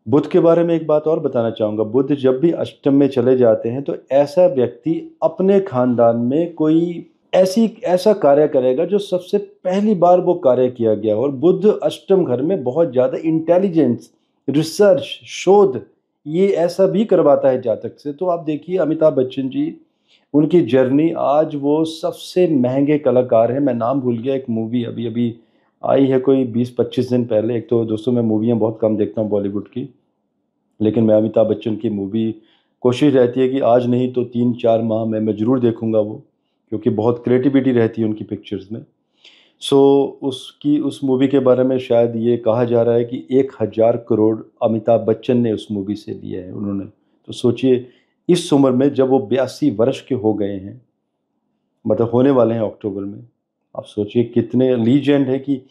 बुध के बारे में एक बात और बताना चाहूँगा, बुध जब भी अष्टम में चले जाते हैं तो ऐसा व्यक्ति अपने खानदान में कोई ऐसा कार्य करेगा जो सबसे पहली बार वो कार्य किया गया। और बुध अष्टम घर में बहुत ज़्यादा इंटेलिजेंस, रिसर्च, शोध, ये ऐसा भी करवाता है जातक से। तो आप देखिए अमिताभ बच्चन जी, उनकी जर्नी, आज वो सबसे महंगे कलाकार हैं। मैं नाम भूल गया, एक मूवी अभी अभी आई है कोई 20-25 दिन पहले। एक तो दोस्तों मैं मूवियाँ बहुत कम देखता हूँ बॉलीवुड की, लेकिन मैं अमिताभ बच्चन की मूवी कोशिश रहती है कि आज नहीं तो 3-4 माह में मैं ज़रूर देखूंगा वो, क्योंकि बहुत क्रिएटिविटी रहती है उनकी पिक्चर्स में। सो उस मूवी के बारे में शायद ये कहा जा रहा है कि 1000 करोड़ अमिताभ बच्चन ने उस मूवी से लिए हैं उन्होंने। तो सोचिए इस उम्र में, जब वो 82 वर्ष के हो गए हैं, मतलब होने वाले हैं अक्टूबर में, आप सोचिए कितने लीजेंड है कि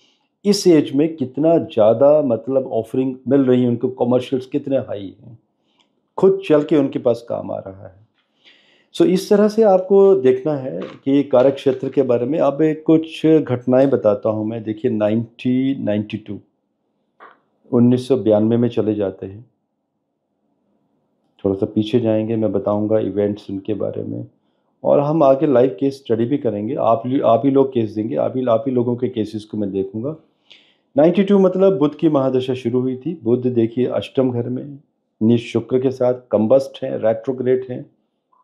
इस एज में कितना ज़्यादा मतलब ऑफरिंग मिल रही है उनको, कमर्शियल्स कितने हाई हैं, खुद चल के उनके पास काम आ रहा है। सो इस तरह से आपको देखना है कि कार्य क्षेत्र के बारे में। अब एक कुछ घटनाएं बताता हूं मैं। देखिए 1992 1992 में चले जाते हैं, थोड़ा सा पीछे जाएंगे, मैं बताऊंगा इवेंट्स उनके बारे में, और हम आगे लाइव केस स्टडी भी करेंगे। आप ही लोग केस देंगे, आप ही लोगों के केसेस को मैं देखूंगा। 92 मतलब बुध की महादशा शुरू हुई थी। बुध देखिए अष्टम घर में नीच शुक्र के साथ कंबस्ट है, रेट्रोग्रेड है।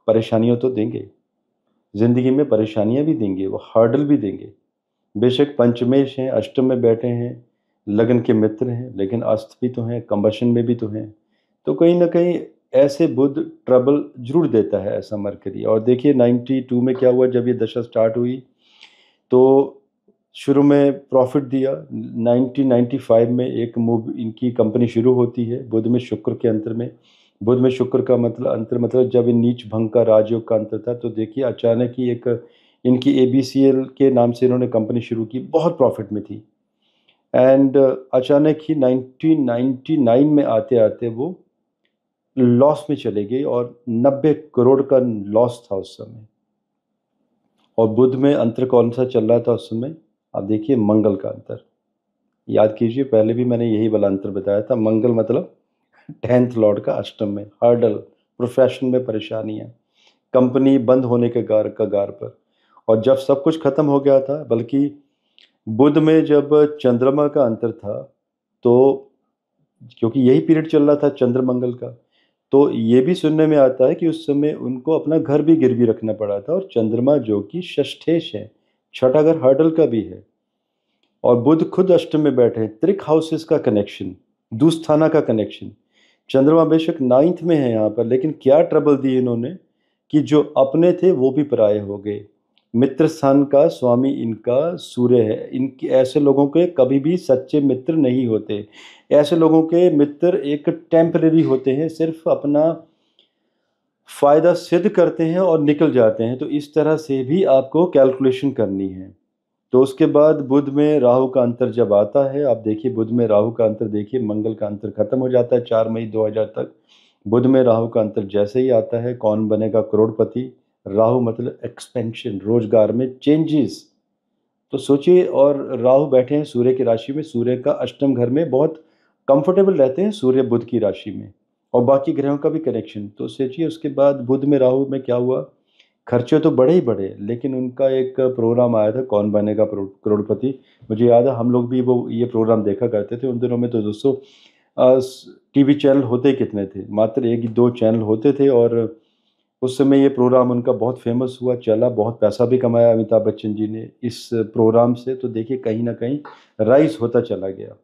परेशानियों तो देंगे, जिंदगी में परेशानियां भी देंगे, वो हर्डल भी देंगे। बेशक पंचमेश हैं, अष्टम में बैठे हैं, लगन के मित्र हैं, लेकिन अस्त भी तो हैं, कंबशन में भी तो हैं। तो कहीं ना कहीं ऐसे बुध ट्रबल जरूर देता है, ऐसा मरकरी। और देखिए 92 में क्या हुआ, जब ये दशा स्टार्ट हुई तो शुरू में प्रॉफिट दिया। 1995 में एक मूव इनकी कंपनी शुरू होती है बुध में शुक्र के अंतर में। बुध में शुक्र का मतलब अंतर मतलब जब इन नीच भंग का राजयोग का अंतर था, तो देखिए अचानक ही एक इनकी एबीसीएल के नाम से इन्होंने कंपनी शुरू की, बहुत प्रॉफिट में थी। एंड अचानक ही 1999 में आते आते वो लॉस में चले गई, और 90 करोड़ का लॉस था उस समय। और बुध में अंतर कौन सा चल रहा था उस समय, आप देखिए मंगल का अंतर। याद कीजिए, पहले भी मैंने यही वाला अंतर बताया था। मंगल मतलब 10th लॉर्ड का अष्टम में, हर्डल, प्रोफेशन में परेशानियां, कंपनी बंद होने के कगार पर। और जब सब कुछ खत्म हो गया था, बल्कि बुध में जब चंद्रमा का अंतर था, तो क्योंकि यही पीरियड चल रहा था चंद्र मंगल का, तो ये भी सुनने में आता है कि उस समय उनको अपना घर भी गिरवी रखना पड़ा था। और चंद्रमा जो कि षष्ठेश है, छठा घर हर्डल का भी है, और बुध खुद अष्टम में बैठे हैं। त्रिक हाउसेस का कनेक्शन, दूस्थाना का कनेक्शन। चंद्रमा बेशक 9th में है यहाँ पर, लेकिन क्या ट्रबल दी इन्होंने कि जो अपने थे वो भी पराये हो गए। मित्र स्थान का स्वामी इनका सूर्य है। इनके ऐसे लोगों के कभी भी सच्चे मित्र नहीं होते। ऐसे लोगों के मित्र एक टेम्परेरी होते हैं, सिर्फ अपना फायदा सिद्ध करते हैं और निकल जाते हैं। तो इस तरह से भी आपको कैलकुलेशन करनी है। तो उसके बाद बुध में राहु का अंतर जब आता है, आप देखिए बुध में राहु का अंतर, देखिए मंगल का अंतर खत्म हो जाता है 4 मई 2000 तक। बुध में राहु का अंतर जैसे ही आता है, कौन बनेगा करोड़पति? राहु मतलब एक्सपेंशन, रोजगार में चेंजेस। तो सोचिए, और राहु बैठे हैं सूर्य की राशि में, सूर्य का अष्टम घर में, बहुत कंफर्टेबल रहते हैं सूर्य बुध की राशि में, और बाकी ग्रहों का भी कनेक्शन। तो सोचिए उसके बाद बुध में राहु में क्या हुआ, खर्चे तो बड़े ही बड़े, लेकिन उनका एक प्रोग्राम आया था कौन बनेगा करोड़पति। मुझे याद है हम लोग भी वो ये प्रोग्राम देखा करते थे। उन दिनों में तो दोस्तों टीवी चैनल होते ही कितने थे, मात्र एक ही दो चैनल होते थे। और उस समय ये प्रोग्राम उनका बहुत फेमस हुआ, चला, बहुत पैसा भी कमाया अमिताभ बच्चन जी ने इस प्रोग्राम से। तो देखिए कहीं ना कहीं राइज होता चला गया।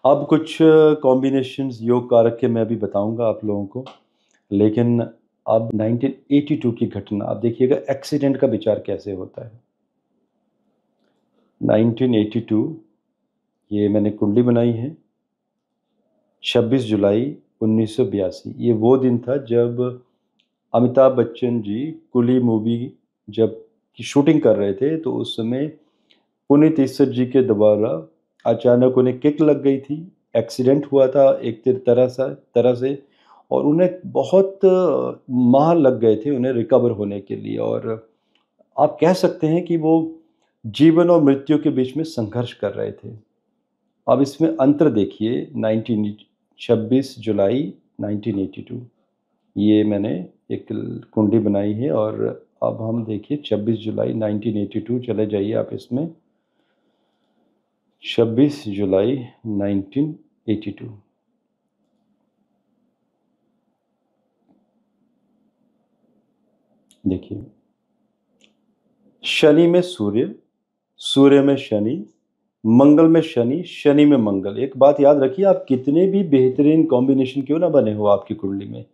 अब कुछ कॉम्बिनेशंस योग कारक के मैं भी बताऊंगा आप लोगों को, लेकिन अब 1982 की घटना आप देखिएगा, एक्सीडेंट का विचार कैसे होता है। 1982, ये मैंने कुंडली बनाई है, 26 जुलाई 1982। ये वो दिन था जब अमिताभ बच्चन जी कुली मूवी जब की शूटिंग कर रहे थे, तो उस समय पुनीत इस्सर जी के द्वारा अचानक उन्हें किक लग गई थी। एक्सीडेंट हुआ था एक तरह से, और उन्हें बहुत माह लग गए थे उन्हें रिकवर होने के लिए। और आप कह सकते हैं कि वो जीवन और मृत्यु के बीच में संघर्ष कर रहे थे। अब इसमें अंतर देखिए, 26 जुलाई 1982, ये मैंने एक कुंडी बनाई है। और अब हम देखिए 26 जुलाई 1982, चले जाइए आप इसमें, 26 जुलाई 1982। देखिए शनि में सूर्य, सूर्य में शनि, मंगल में शनि, शनि में मंगल। एक बात याद रखिए, आप कितने भी बेहतरीन कॉम्बिनेशन क्यों ना बने हो आपकी कुंडली में,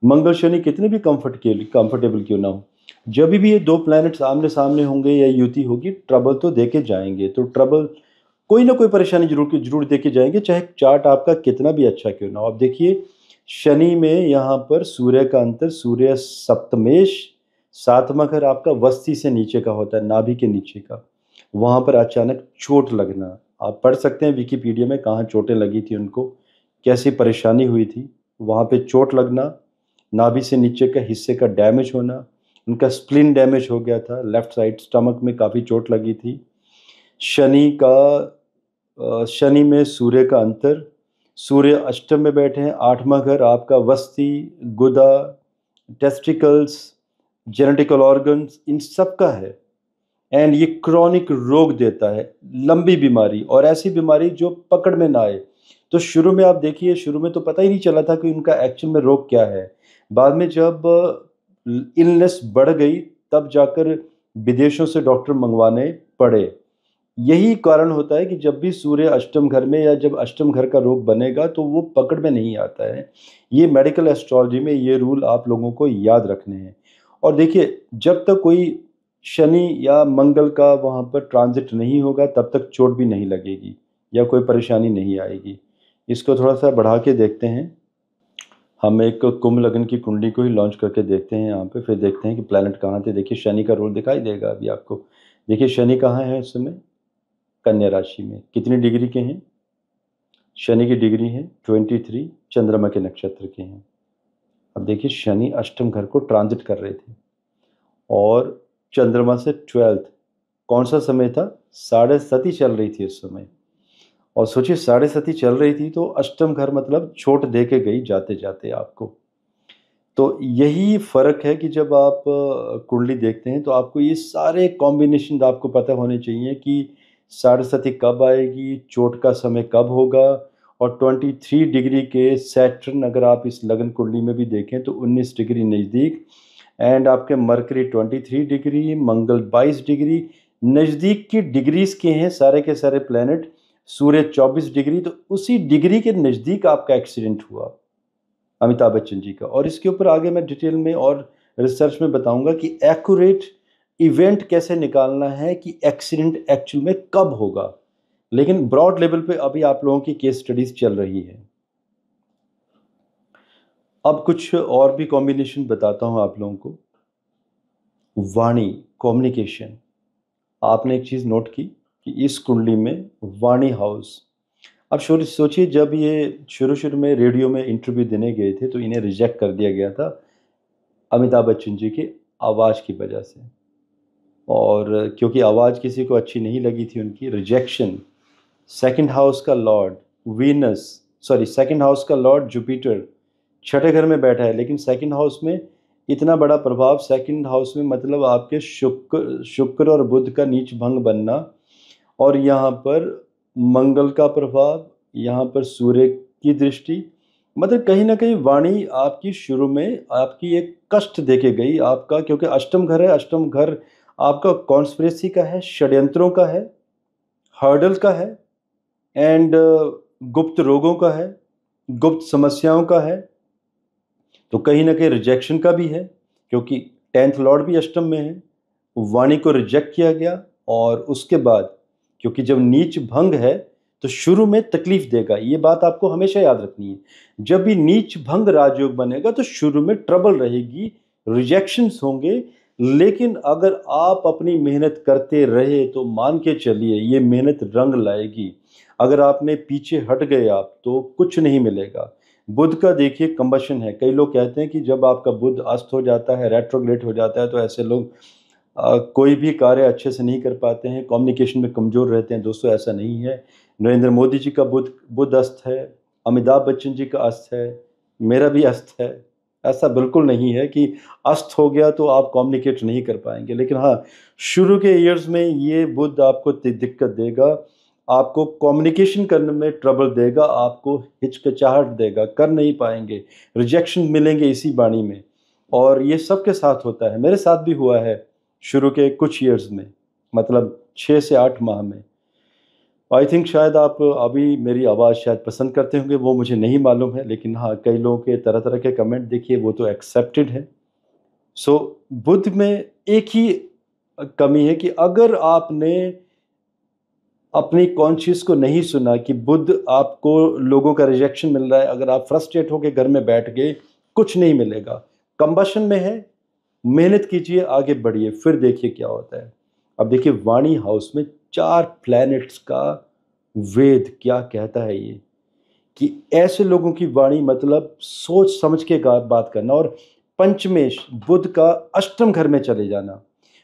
मंगल शनि कितने भी कंफर्टेबल क्यों ना हो, जब भी ये दो प्लैनेट्स आमने सामने होंगे या युति होगी, ट्रबल तो देके जाएंगे। तो ट्रबल, कोई ना कोई परेशानी जरूर देके जाएंगे, चाहे चार्ट आपका कितना भी अच्छा क्यों ना हो। अब देखिए शनि में यहाँ पर सूर्य का अंतर, सूर्य सप्तमेश, सातवां घर आपका वस्ती से नीचे का होता है, नाभि के नीचे का। वहाँ पर अचानक चोट लगना। आप पढ़ सकते हैं विकिपीडिया में कहाँ चोटें लगी थी उनको, कैसी परेशानी हुई थी। वहाँ पे चोट लगना, नाभि से नीचे के हिस्से का डैमेज होना, उनका स्प्लीन डैमेज हो गया था, लेफ्ट साइड स्टमक में काफ़ी चोट लगी थी। शनि का शनि में सूर्य का अंतर, सूर्य अष्टम में बैठे हैं, 8वां घर आपका वस्ती, गुदा, टेस्टिकल्स, जेनेटिकल ऑर्गन्स, इन सब का है। एंड ये क्रॉनिक रोग देता है, लंबी बीमारी, और ऐसी बीमारी जो पकड़ में ना आए। तो शुरू में आप देखिए, शुरू में तो पता ही नहीं चला था कि उनका एक्चुअल में रोग क्या है। बाद में जब इलनेस बढ़ गई तब जाकर विदेशों से डॉक्टर मंगवाने पड़े। यही कारण होता है कि जब भी सूर्य अष्टम घर में या जब अष्टम घर का रोग बनेगा तो वो पकड़ में नहीं आता है। ये मेडिकल एस्ट्रोलॉजी में ये रूल आप लोगों को याद रखने हैं। और देखिए, जब तक कोई शनि या मंगल का वहाँ पर ट्रांजिट नहीं होगा तब तक चोट भी नहीं लगेगी या कोई परेशानी नहीं आएगी। इसको थोड़ा सा बढ़ा के देखते हैं। हम एक कुंभ लग्न की कुंडली को ही लॉन्च करके देखते हैं यहाँ पे, फिर देखते हैं कि प्लैनेट कहाँ थे। देखिए शनि का रोल दिखाई देगा अभी आपको। देखिए शनि कहाँ है इस समय, कन्या राशि में। कितनी डिग्री के हैं शनि की? डिग्री है 23, चंद्रमा के नक्षत्र के हैं। अब देखिए शनि अष्टम घर को ट्रांजिट कर रहे थे और चंद्रमा से 12th, कौन सा समय था? 7:30 चल रही थी उस समय। और सोचिए 7:30 चल रही थी तो अष्टम घर मतलब छोट दे के गई जाते जाते आपको। तो यही फ़र्क है कि जब आप कुंडली देखते हैं तो आपको ये सारे कॉम्बिनेशन आपको पता होने चाहिए कि 7:30 कब आएगी, चोट का समय कब होगा। और 23 डिग्री के सैटर्न अगर आप इस लगन कुंडली में भी देखें तो 19 डिग्री नज़दीक, एंड आपके मरकरी 23 डिग्री, मंगल 22 डिग्री, नज़दीक की डिग्रीज के हैं सारे के सारे प्लैनेट। सूर्य 24 डिग्री, तो उसी डिग्री के नज़दीक आपका एक्सीडेंट हुआ अमिताभ बच्चन जी का। और इसके ऊपर आगे मैं डिटेल में और रिसर्च में बताऊंगा कि एक्यूरेट इवेंट कैसे निकालना है कि एक्सीडेंट एक्चुअल में कब होगा। लेकिन ब्रॉड लेवल पे अभी आप लोगों की केस स्टडीज चल रही है। अब कुछ और भी कॉम्बिनेशन बताता हूं आप लोगों को। वाणी, कम्युनिकेशन। आपने एक चीज़ नोट की कि इस कुंडली में वाणी हाउस। अब सोचिए जब ये शुरू शुरू में रेडियो में इंटरव्यू देने गए थे तो इन्हें रिजेक्ट कर दिया गया था अमिताभ बच्चन जी की आवाज़ की वजह से। और क्योंकि आवाज़ किसी को अच्छी नहीं लगी थी उनकी, रिजेक्शन। सेकंड हाउस का Lord Venus, sorry second house का लॉर्ड जुपिटर छठे घर में बैठा है, लेकिन सेकंड हाउस में इतना बड़ा प्रभाव। सेकंड हाउस में मतलब आपके शुक्र और बुध का नीच भंग बनना, और यहाँ पर मंगल का प्रभाव, यहाँ पर सूर्य की दृष्टि। मतलब कहीं ना कहीं वाणी आपकी शुरू में आपकी एक कष्ट देके गई आपका, क्योंकि अष्टम घर है। अष्टम घर आपका कॉन्स्पिरेसी का है, षड्यंत्रों का है, हर्डल का है, एंड गुप्त रोगों का है, गुप्त समस्याओं का है। तो कहीं ना कहीं रिजेक्शन का भी है, क्योंकि 10th लॉर्ड भी अष्टम में है। वाणी को रिजेक्ट किया गया, और उसके बाद क्योंकि जब नीच भंग है तो शुरू में तकलीफ देगा। ये बात आपको हमेशा याद रखनी है। जब भी नीच भंग राजयोग बनेगा तो शुरू में ट्रबल रहेगी, रिजेक्शंस होंगे। लेकिन अगर आप अपनी मेहनत करते रहे तो मान के चलिए ये मेहनत रंग लाएगी। अगर आपने पीछे हट गए आप तो कुछ नहीं मिलेगा। बुध का देखिए कंबशन है। कई लोग कहते हैं कि जब आपका बुध अस्त हो जाता है, रेट्रोग्रेड हो जाता है, तो ऐसे लोग कोई भी कार्य अच्छे से नहीं कर पाते हैं, कम्युनिकेशन में कमज़ोर रहते हैं। दोस्तों ऐसा नहीं है। नरेंद्र मोदी जी का बुध अस्त है, अमिताभ बच्चन जी का अस्त है, मेरा भी अस्त है। ऐसा बिल्कुल नहीं है कि अस्त हो गया तो आप कम्युनिकेट नहीं कर पाएंगे। लेकिन हाँ, शुरू के ईयर्स में ये बुध आपको दिक्कत देगा, आपको कम्युनिकेशन करने में ट्रबल देगा, आपको हिचकिचाहट देगा, कर नहीं पाएंगे, रिजेक्शन मिलेंगे इसी वाणी में। और ये सबके साथ होता है, मेरे साथ भी हुआ है शुरू के कुछ ईयर्स में, मतलब 6 से 8 माह में। आई थिंक शायद आप अभी मेरी आवाज़ शायद पसंद करते होंगे, वो मुझे नहीं मालूम है। लेकिन हाँ, कई लोगों के तरह तरह के कमेंट देखिए, वो तो एक्सेप्टेड है। सो बुध में एक ही कमी है कि अगर आपने अपनी कॉन्शियस को नहीं सुना कि बुध आपको लोगों का रिजेक्शन मिल रहा है, अगर आप फ्रस्ट्रेट होकर घर में बैठ गए, कुछ नहीं मिलेगा। कंबशन में है, मेहनत कीजिए, आगे बढ़िए, फिर देखिए क्या होता है। अब देखिए वाणी हाउस में 4 प्लैनेट्स का वेद क्या कहता है ये, कि ऐसे लोगों की वाणी मतलब सोच समझ के बात करना। और पंचमेश बुध का अष्टम घर में चले जाना,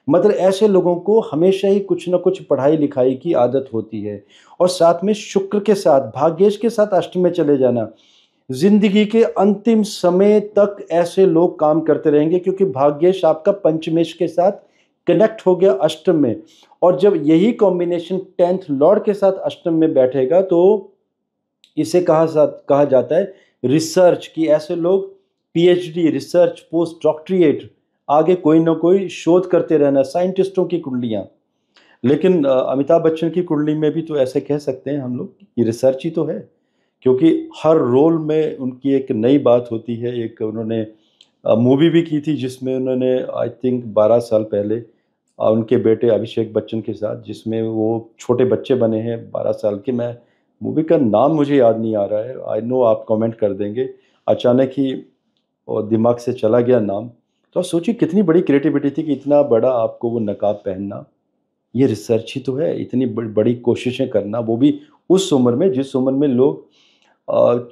मतलब ऐसे लोगों को हमेशा ही कुछ ना कुछ पढ़ाई लिखाई की आदत होती है। और साथ में शुक्र के साथ भाग्येश के साथ अष्टम में चले जाना, जिंदगी के अंतिम समय तक ऐसे लोग काम करते रहेंगे, क्योंकि भाग्येश आपका पंचमेश के साथ कनेक्ट हो गया अष्टम में। और जब यही कॉम्बिनेशन 10th लॉर्ड के साथ अष्टम में बैठेगा तो इसे कहा जाता है रिसर्च, की ऐसे लोग पीएचडी, रिसर्च, पोस्ट डॉक्टरेट, आगे कोई ना कोई शोध करते रहना, साइंटिस्टों की कुंडलियां। लेकिन अमिताभ बच्चन की कुंडली में भी तो ऐसे कह सकते हैं हम लोग, ये रिसर्च ही तो है, क्योंकि हर रोल में उनकी एक नई बात होती है। एक उन्होंने मूवी भी की थी जिसमें उन्होंने आई थिंक 12 साल पहले उनके बेटे अभिषेक बच्चन के साथ, जिसमें वो छोटे बच्चे बने हैं 12 साल के। मैं मूवी का नाम मुझे याद नहीं आ रहा है, आई नो आप कमेंट कर देंगे, अचानक ही और दिमाग से चला गया नाम। तो आप सोचिए कितनी बड़ी क्रिएटिविटी थी कि इतना बड़ा आपको वो नकाब पहनना, ये रिसर्च ही तो है। इतनी बड़ी कोशिशें करना, वो भी उस उम्र में जिस उम्र में लोग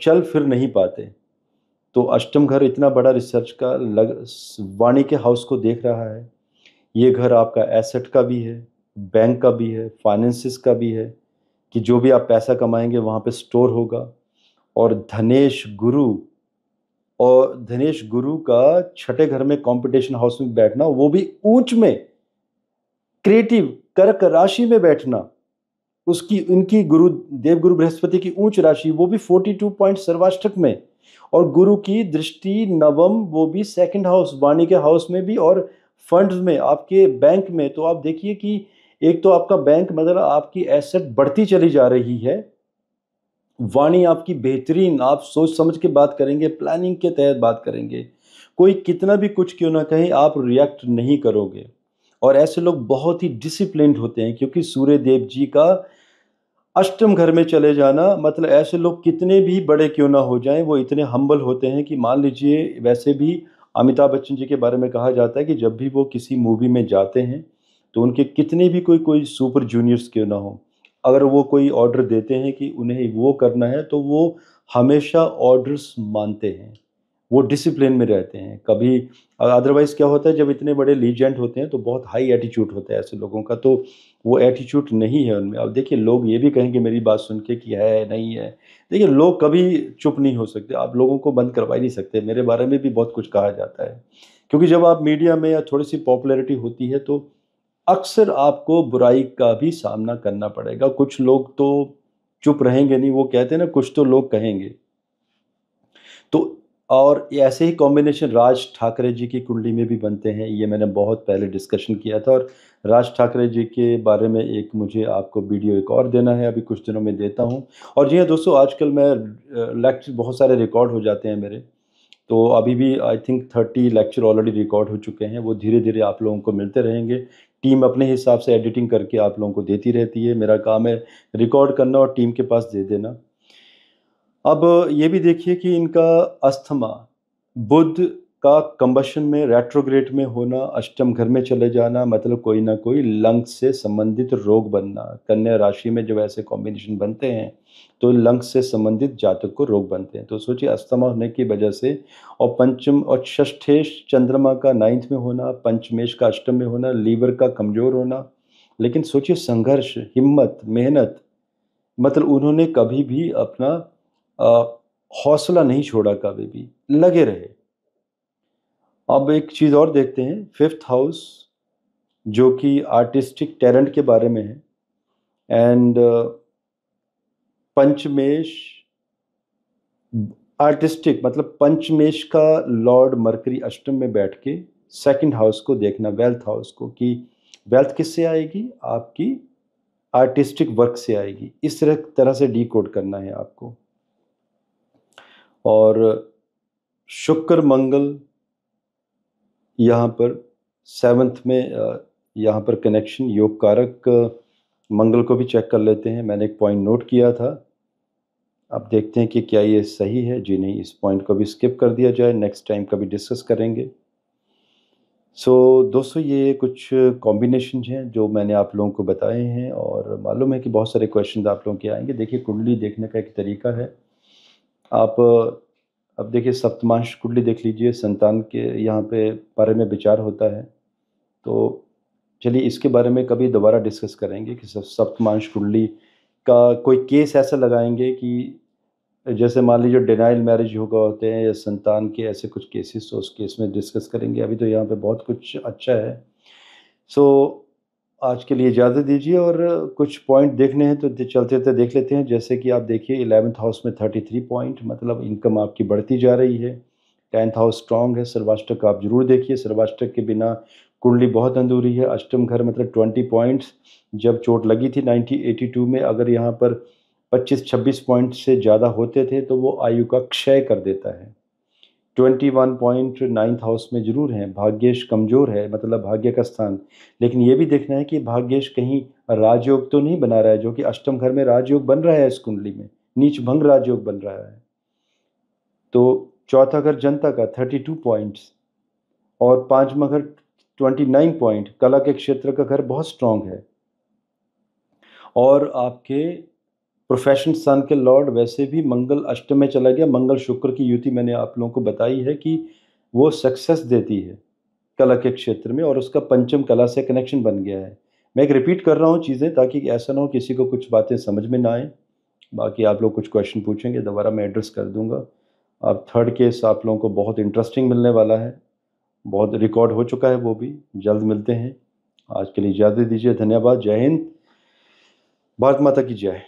चल फिर नहीं पाते। तो अष्टम घर इतना बड़ा रिसर्च का वाणी के हाउस को देख रहा है। ये घर आपका एसेट का भी है, बैंक का भी है, फाइनेंसिस का भी है, कि जो भी आप पैसा कमाएंगे वहाँ पे स्टोर होगा। और धनेश गुरु, और धनेश गुरु का छठे घर में कंपटीशन हाउस में बैठना, वो भी ऊंच में, क्रिएटिव कर्क राशि में बैठना, उसकी उनकी गुरु देवगुरु बृहस्पति की उच्च राशि, वो भी 42 पॉइंट सर्वाष्टक में। और गुरु की दृष्टि नवम, वो भी सेकंड हाउस वाणी के हाउस में भी, और फंड्स में, आपके बैंक में। तो आप देखिए कि एक तो आपका बैंक, मतलब आपकी एसेट बढ़ती चली जा रही है। वाणी आपकी बेहतरीन, आप सोच समझ के बात करेंगे, प्लानिंग के तहत बात करेंगे, कोई कितना भी कुछ क्यों ना कहे आप रिएक्ट नहीं करोगे। और ऐसे लोग बहुत ही डिसिप्लिन्ड होते हैं, क्योंकि सूर्य देव जी का अष्टम घर में चले जाना, मतलब ऐसे लोग कितने भी बड़े क्यों ना हो जाएं, वो इतने हम्बल होते हैं कि मान लीजिए, वैसे भी अमिताभ बच्चन जी के बारे में कहा जाता है कि जब भी वो किसी मूवी में जाते हैं तो उनके कितने भी कोई कोई सुपर जूनियर्स क्यों ना हो, अगर वो कोई ऑर्डर देते हैं कि उन्हें वो करना है तो वो हमेशा ऑर्डर्स मानते हैं, वो डिसिप्लिन में रहते हैं। कभी अदरवाइज क्या होता है, जब इतने बड़े लीजेंड होते हैं तो बहुत हाई एटीट्यूड होता है ऐसे लोगों का, तो वो एटीट्यूड नहीं है उनमें। अब देखिए लोग ये भी कहेंगे मेरी बात सुन के कि है नहीं है, देखिए लोग कभी चुप नहीं हो सकते, आप लोगों को बंद करवा ही नहीं सकते। मेरे बारे में भी बहुत कुछ कहा जाता है, क्योंकि जब आप मीडिया में या थोड़ी सी पॉपुलैरिटी होती है तो अक्सर आपको बुराई का भी सामना करना पड़ेगा। कुछ लोग तो चुप रहेंगे नहीं, वो कहते हैं ना कुछ तो लोग कहेंगे। तो और ये ऐसे ही कॉम्बिनेशन राज ठाकरे जी की कुंडली में भी बनते हैं, ये मैंने बहुत पहले डिस्कशन किया था। और राज ठाकरे जी के बारे में एक मुझे आपको वीडियो एक और देना है, अभी कुछ दिनों में देता हूँ। और जी हाँ दोस्तों, आजकल मैं लेक्चर बहुत सारे रिकॉर्ड हो जाते हैं मेरे, तो अभी भी I think 30 lecture already record हो चुके हैं, वो धीरे धीरे आप लोगों को मिलते रहेंगे। टीम अपने हिसाब से एडिटिंग करके आप लोगों को देती रहती है, मेरा काम है रिकॉर्ड करना और टीम के पास दे देना। अब ये भी देखिए कि इनका अस्थमा, बुध का कंबशन में रेट्रोग्रेड में होना, अष्टम घर में चले जाना, मतलब कोई ना कोई लंग्स से संबंधित रोग बनना। कन्या राशि में जब ऐसे कॉम्बिनेशन बनते हैं तो लंग्स से संबंधित जातक को रोग बनते हैं। तो सोचिए अस्थमा होने की वजह से, और पंचम और षष्ठेश चंद्रमा का 9th में होना, पंचमेश का अष्टम में होना, लीवर का कमजोर होना। लेकिन सोचिए संघर्ष, हिम्मत, मेहनत, मतलब उन्होंने कभी भी अपना हौसला नहीं छोड़ा, कभी भी लगे रहे। अब एक चीज़ और देखते हैं, 5th हाउस जो कि आर्टिस्टिक टैलेंट के बारे में है, एंड पंचमेश आर्टिस्टिक, मतलब पंचमेश का लॉर्ड मरकरी अष्टम में बैठ के सेकंड हाउस को देखना, वेल्थ हाउस को, कि वेल्थ किससे आएगी, आपकी आर्टिस्टिक वर्क से आएगी। इस तरह से डीकोड करना है आपको। और शुक्र मंगल यहाँ पर 7th में यहाँ पर कनेक्शन, योग कारक मंगल को भी चेक कर लेते हैं। मैंने एक पॉइंट नोट किया था, अब देखते हैं कि क्या ये सही है। जी नहीं, इस पॉइंट को भी स्किप कर दिया जाए, नेक्स्ट टाइम कभी डिस्कस करेंगे। दोस्तों ये कुछ कॉम्बिनेशन हैं जो मैंने आप लोगों को बताए हैं, और मालूम है कि बहुत सारे क्वेश्चन आप लोगों के आएंगे। देखिए, कुंडली देखने का एक तरीका है। आप अब देखिए, सप्तमांश कुंडली देख लीजिए, संतान के यहाँ पे बारे में विचार होता है। तो चलिए इसके बारे में कभी दोबारा डिस्कस करेंगे कि सप्तमांश कुंडली का कोई केस ऐसा लगाएंगे कि जैसे मान लीजिए डिनाइल मैरिज होगा होते हैं या संतान के ऐसे कुछ केसेस, तो उस केस में डिस्कस करेंगे। अभी तो यहाँ पे बहुत कुछ अच्छा है। सो आज के लिए इजाज़त दीजिए, और कुछ पॉइंट देखने हैं तो चलते चलते देख लेते हैं। जैसे कि आप देखिए 11th हाउस में 33 पॉइंट, मतलब इनकम आपकी बढ़ती जा रही है। 10th हाउस स्ट्रांग है। सर्वाष्टक आप जरूर देखिए, सर्वाष्टक के बिना कुंडली बहुत अधूरी है। अष्टम घर मतलब 20 पॉइंट्स, जब चोट लगी थी 1982 में, अगर यहाँ पर 25-26 पॉइंट से ज़्यादा होते थे तो वो आयु का क्षय कर देता है। 21 पॉइंट 9th हाउस में जरूर है। भाग्येश कमजोर है, मतलब भाग्य का स्थान। लेकिन ये भी देखना है कि भाग्येश कहीं राजयोग तो नहीं बना रहा है, जो कि अष्टम घर में राजयोग बन रहा है इस कुंडली में, नीच भंग राजयोग बन रहा है। तो चौथा घर जनता का 32 पॉइंट्स, और पांचवा घर 29 पॉइंट, कला के क्षेत्र का घर बहुत स्ट्रांग है। और आपके प्रोफेशन स्थान के लॉर्ड वैसे भी मंगल अष्टम में चला गया। मंगल शुक्र की युति मैंने आप लोगों को बताई है कि वो सक्सेस देती है कला के क्षेत्र में, और उसका पंचम कला से कनेक्शन बन गया है। मैं एक रिपीट कर रहा हूँ चीज़ें, ताकि ऐसा ना हो किसी को कुछ बातें समझ में ना आए। बाकी आप लोग कुछ क्वेश्चन पूछेंगे, दोबारा मैं एड्रेस कर दूंगा। अब थर्ड केस आप लोगों को बहुत इंटरेस्टिंग मिलने वाला है, बहुत रिकॉर्ड हो चुका है, वो भी जल्द मिलते हैं। आज के लिए इजाज़त दीजिए। धन्यवाद। जय हिंद। भारत माता की जय।